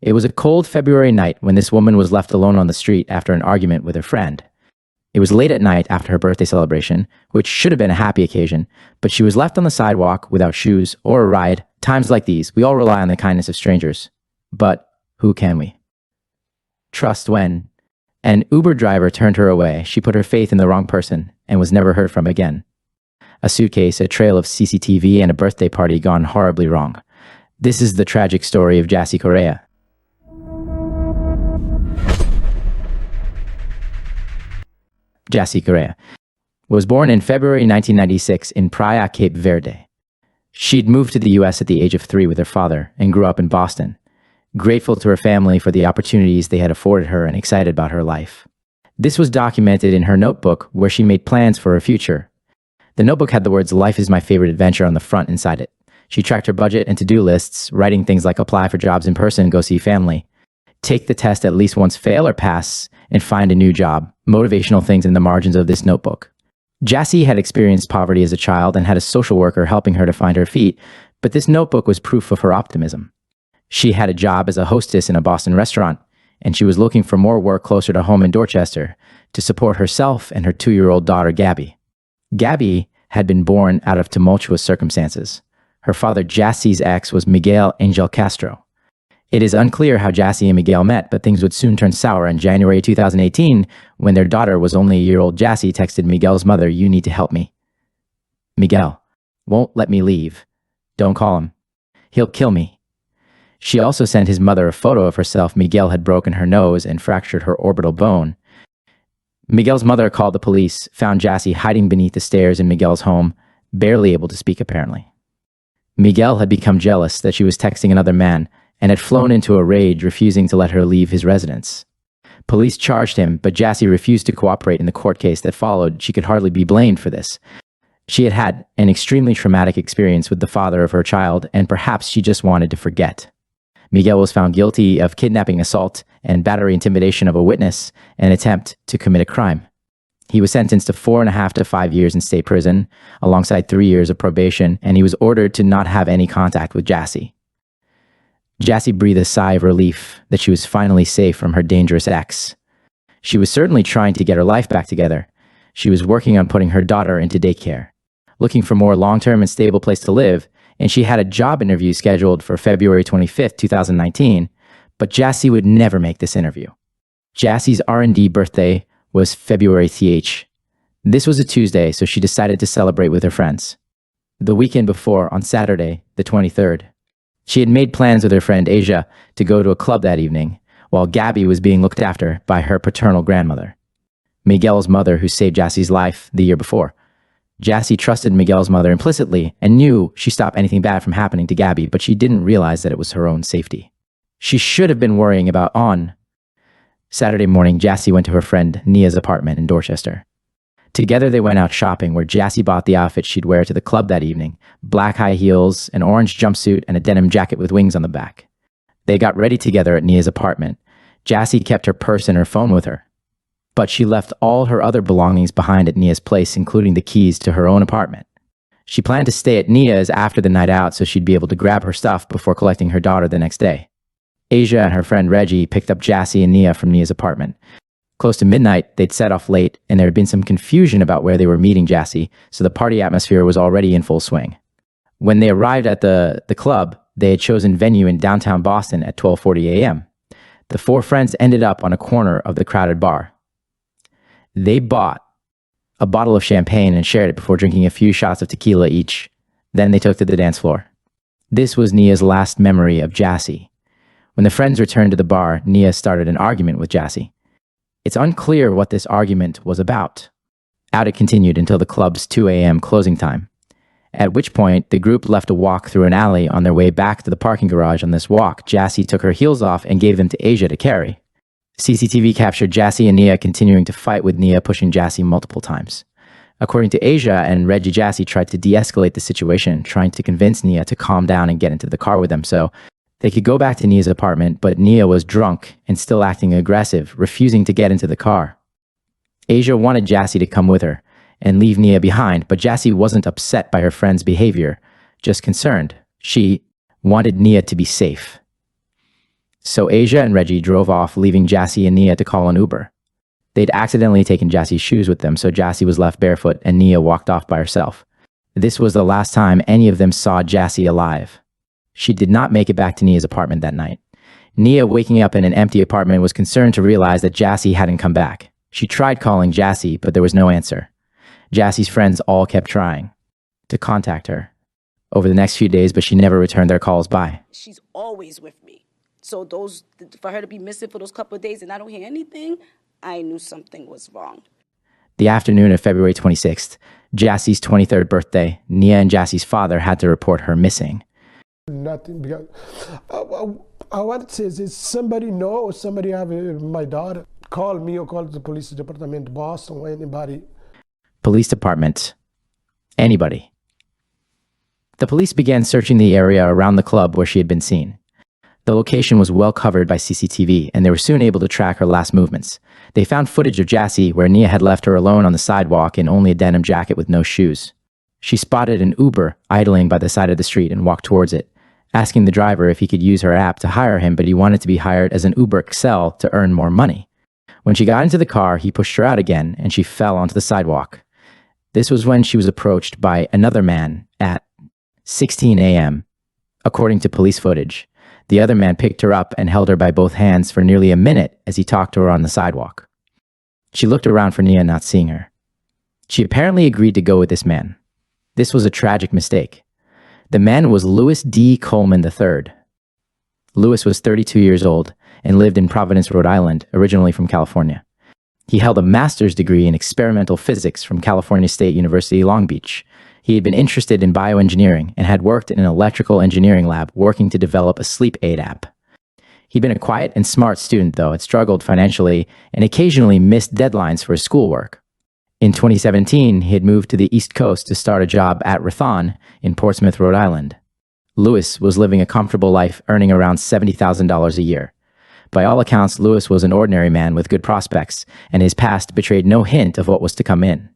It was a cold February night when this woman was left alone on the street after an argument with her friend. It was late at night after her birthday celebration, which should have been a happy occasion, but she was left on the sidewalk without shoes or a ride. Times like these, we all rely on the kindness of strangers. But who can we trust when an Uber driver turned her away? She put her faith in the wrong person and was never heard from again. A suitcase, a trail of CCTV, and a birthday party gone horribly wrong. This is the tragic story of Jassy Correa. Jassy Correa was born in February 1996 in Praia, Cape Verde. She'd moved to the US at the age of 3 with her father and grew up in Boston, grateful to her family for the opportunities they had afforded her and excited about her life. This was documented in her notebook where she made plans for her future. The notebook had the words "Life is my favorite adventure" on the front inside it. She tracked her budget and to-do lists, writing things like apply for jobs in person, go see family, take the test at least once, fail or pass, and find a new job. Motivational things in the margins of this notebook. Jassy had experienced poverty as a child and had a social worker helping her to find her feet, but this notebook was proof of her optimism. She had a job as a hostess in a Boston restaurant, and she was looking for more work closer to home in Dorchester to support herself and her 2-year-old daughter, Gabby. Gabby had been born out of tumultuous circumstances. Her father, Jassy's ex, was Miguel Angel Castro. It is unclear how Jassy and Miguel met, but things would soon turn sour in January 2018 when their daughter was only a year old. Jassy texted Miguel's mother, "You need to help me. Miguel won't let me leave. Don't call him. He'll kill me." She also sent his mother a photo of herself. Miguel had broken her nose and fractured her orbital bone. Miguel's mother called the police, found Jassy hiding beneath the stairs in Miguel's home, barely able to speak apparently. Miguel had become jealous that she was texting another man and had flown into a rage, refusing to let her leave his residence. Police charged him, but Jassy refused to cooperate in the court case that followed. She could hardly be blamed for this. She had had an extremely traumatic experience with the father of her child, and perhaps she just wanted to forget. Miguel was found guilty of kidnapping, assault, and battery intimidation of a witness, an attempt to commit a crime. He was sentenced to 4.5 to 5 years in state prison, alongside 3 years of probation, and he was ordered to not have any contact with Jassy. Jassy breathed a sigh of relief that she was finally safe from her dangerous ex. She was certainly trying to get her life back together. She was working on putting her daughter into daycare, looking for a more long-term and stable place to live, and she had a job interview scheduled for February 25th, 2019, but Jassy would never make this interview. Jassy's R&D birthday was February th. This was a Tuesday, so she decided to celebrate with her friends. The weekend before, on Saturday, the 23rd, she had made plans with her friend Asia to go to a club that evening, while Gabby was being looked after by her paternal grandmother, Miguel's mother, who saved Jassy's life the year before. Jassy trusted Miguel's mother implicitly and knew she stopped anything bad from happening to Gabby, but she didn't realize that it was her own safety. She should have been worrying about on Saturday morning. Jassy went to her friend Nia's apartment in Dorchester. Together they went out shopping, where Jassy bought the outfit she'd wear to the club that evening: black high heels, an orange jumpsuit, and a denim jacket with wings on the back. They got ready together at Nia's apartment. Jassy kept her purse and her phone with her, but she left all her other belongings behind at Nia's place, including the keys to her own apartment. She planned to stay at Nia's after the night out so she'd be able to grab her stuff before collecting her daughter the next day. Asia and her friend Reggie picked up Jassy and Nia from Nia's apartment. Close to midnight, they'd set off late, and there had been some confusion about where they were meeting Jassy, so the party atmosphere was already in full swing. When they arrived at the club, they had chosen venue in downtown Boston at 12:40 a.m. The 4 friends ended up on a corner of the crowded bar. They bought a bottle of champagne and shared it before drinking a few shots of tequila each. Then they took to the dance floor. This was Nia's last memory of Jassy. When the friends returned to the bar, Nia started an argument with Jassy. It's unclear what this argument was about. Out it continued until the club's 2 a.m. closing time, at which point the group left to walk through an alley on their way back to the parking garage. On this walk, Jassy took her heels off and gave them to Asia to carry. CCTV captured Jassy and Nia continuing to fight, with Nia pushing Jassy multiple times. According to Asia and Reggie, Jassy tried to de-escalate the situation, trying to convince Nia to calm down and get into the car with them so they could go back to Nia's apartment, but Nia was drunk and still acting aggressive, refusing to get into the car. Asia wanted Jassy to come with her and leave Nia behind, but Jassy wasn't upset by her friend's behavior, just concerned. She wanted Nia to be safe. So Asia and Reggie drove off, leaving Jassy and Nia to call an Uber. They'd accidentally taken Jassy's shoes with them, so Jassy was left barefoot and Nia walked off by herself. This was the last time any of them saw Jassy alive. She did not make it back to Nia's apartment that night. Nia, waking up in an empty apartment, was concerned to realize that Jassy hadn't come back. She tried calling Jassy, but there was no answer. Jassy's friends all kept trying to contact her over the next few days, but she never returned their calls by. She's always with me. So for her to be missing for those couple of days and I don't hear anything, I knew something was wrong. The afternoon of February 26th, Jassy's 23rd birthday, Nia and Jassy's father had to report her missing. Nothing, because I want to say, is somebody know or somebody have my daughter? Call me or call the police department, Boston, or anybody. Police department. Anybody. The police began searching the area around the club where she had been seen. The location was well covered by CCTV, and they were soon able to track her last movements. They found footage of Jassy where Nia had left her alone on the sidewalk in only a denim jacket with no shoes. She spotted an Uber idling by the side of the street and walked towards it, asking the driver if he could use her app to hire him, but he wanted to be hired as an Uber XL to earn more money. When she got into the car, he pushed her out again, and she fell onto the sidewalk. This was when she was approached by another man at 16 a.m. According to police footage, the other man picked her up and held her by both hands for nearly a minute as he talked to her on the sidewalk. She looked around for Nia, not seeing her. She apparently agreed to go with this man. This was a tragic mistake. The man was Louis D. Coleman III. Louis was 32 years old and lived in Providence, Rhode Island, originally from California. He held a master's degree in experimental physics from California State University, Long Beach. He had been interested in bioengineering and had worked in an electrical engineering lab working to develop a sleep aid app. He'd been a quiet and smart student, though, had struggled financially and occasionally missed deadlines for his schoolwork. In 2017, he had moved to the East Coast to start a job at Rathon in Portsmouth, Rhode Island. Louis was living a comfortable life, earning around $70,000 a year. By all accounts, Louis was an ordinary man with good prospects, and his past betrayed no hint of what was to come in.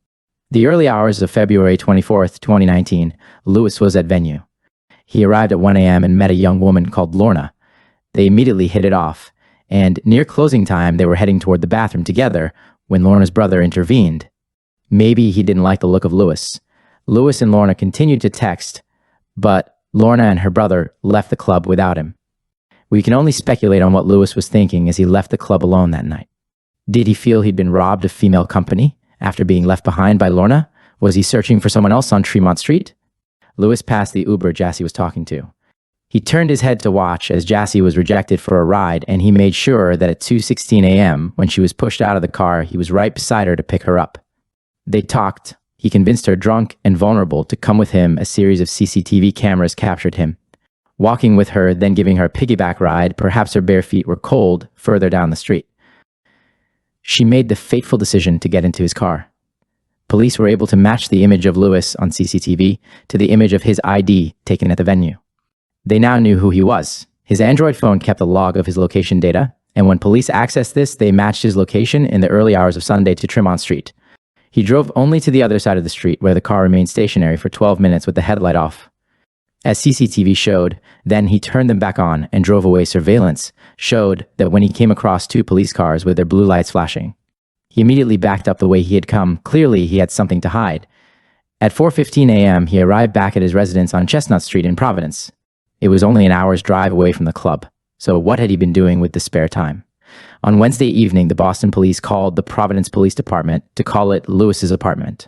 The early hours of February 24th, 2019, Louis was at venue. He arrived at 1 a.m. and met a young woman called Lorna. They immediately hit it off, and near closing time, they were heading toward the bathroom together when Lorna's brother intervened. Maybe he didn't like the look of Louis. Louis and Lorna continued to text, but Lorna and her brother left the club without him. We can only speculate on what Louis was thinking as he left the club alone that night. Did he feel he'd been robbed of female company after being left behind by Lorna? Was he searching for someone else on Tremont Street? Louis passed the Uber Jassy was talking to. He turned his head to watch as Jassy was rejected for a ride, and he made sure that at 2:16 a.m., when she was pushed out of the car, he was right beside her to pick her up. They talked. He convinced her, drunk and vulnerable, to come with him. A series of CCTV cameras captured him. Walking with her, then giving her a piggyback ride, perhaps her bare feet were cold, further down the street. She made the fateful decision to get into his car. Police were able to match the image of Louis on CCTV to the image of his ID taken at the venue. They now knew who he was. His Android phone kept a log of his location data, and when police accessed this, they matched his location in the early hours of Sunday to Tremont Street. He drove only to the other side of the street, where the car remained stationary for 12 minutes with the headlight off. As CCTV showed, then he turned them back on and drove away. Surveillance showed that when he came across two police cars with their blue lights flashing, he immediately backed up the way he had come. Clearly, he had something to hide. At 4:15 a.m., he arrived back at his residence on Chestnut Street in Providence. It was only an hour's drive away from the club, so what had he been doing with the spare time? On Wednesday evening, the Boston police called the Providence Police Department to call it Louis's apartment.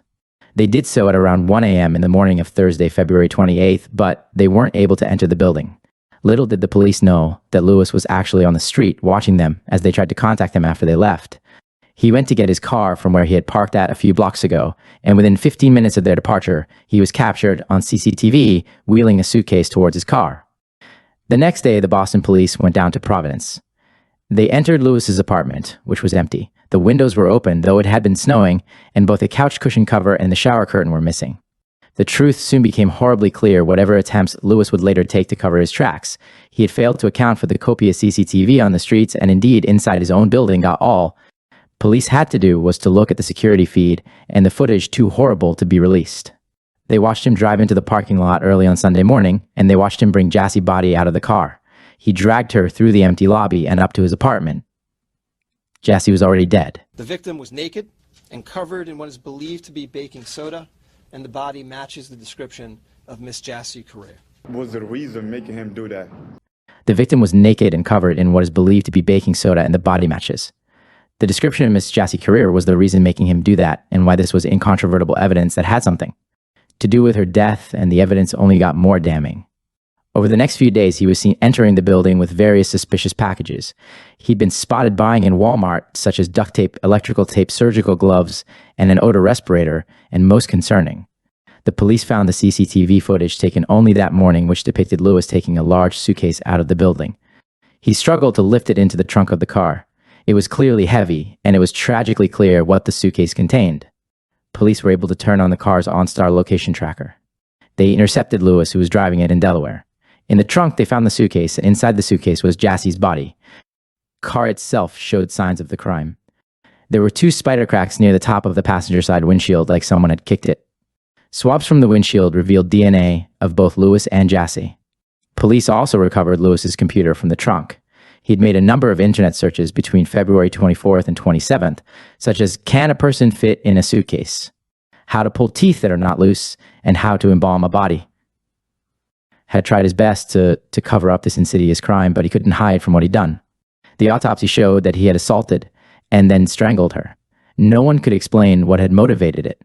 They did so at around 1 a.m. in the morning of Thursday, February 28th, but they weren't able to enter the building. Little did the police know that Louis was actually on the street watching them as they tried to contact him after they left. He went to get his car from where he had parked at a few blocks ago, and within 15 minutes of their departure, he was captured on CCTV wheeling a suitcase towards his car. The next day, the Boston police went down to Providence. They entered Louis's apartment, which was empty. The windows were open, though it had been snowing, and both the couch cushion cover and the shower curtain were missing. The truth soon became horribly clear, whatever attempts Louis would later take to cover his tracks. He had failed to account for the copious CCTV on the streets, and indeed inside his own building. All police had to do was to look at the security feed, and the footage too horrible to be released. They watched him drive into the parking lot early on Sunday morning, and they watched him bring Jassy body out of the car. He dragged her through the empty lobby and up to his apartment. Jassy was already dead. The victim was naked and covered in what is believed to be baking soda, and the body matches the description of Miss Jassy Correa. What was the reason making him do that? The victim was naked and covered in what is believed to be baking soda, and the body matches. The description of Miss Jassy Correa was the reason making him do that, and why this was incontrovertible evidence that had something to do with her death, and the evidence only got more damning. Over the next few days, he was seen entering the building with various suspicious packages. He'd been spotted buying in Walmart, such as duct tape, electrical tape, surgical gloves, and an odor respirator, and most concerning, the police found the CCTV footage taken only that morning, which depicted Lewis taking a large suitcase out of the building. He struggled to lift it into the trunk of the car. It was clearly heavy, and it was tragically clear what the suitcase contained. Police were able to turn on the car's OnStar location tracker. They intercepted Lewis, who was driving it in Delaware. In the trunk, they found the suitcase, and inside the suitcase was Jassy's body. The car itself showed signs of the crime. There were 2 spider cracks near the top of the passenger side windshield, like someone had kicked it. Swabs from the windshield revealed DNA of both Lewis and Jassy. Police also recovered Lewis's computer from the trunk. He'd made a number of internet searches between February 24th and 27th, such as, can a person fit in a suitcase? How to pull teeth that are not loose, and how to embalm a body. Had tried his best to cover up this insidious crime, but he couldn't hide from what he'd done. The autopsy showed that he had assaulted and then strangled her. No one could explain what had motivated it.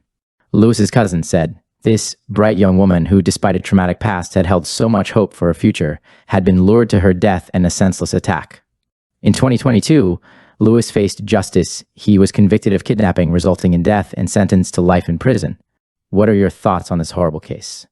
Lewis's cousin said, this bright young woman who, despite a traumatic past, had held so much hope for a future, had been lured to her death in a senseless attack. In 2022, Lewis faced justice. He was convicted of kidnapping, resulting in death, and sentenced to life in prison. What are your thoughts on this horrible case?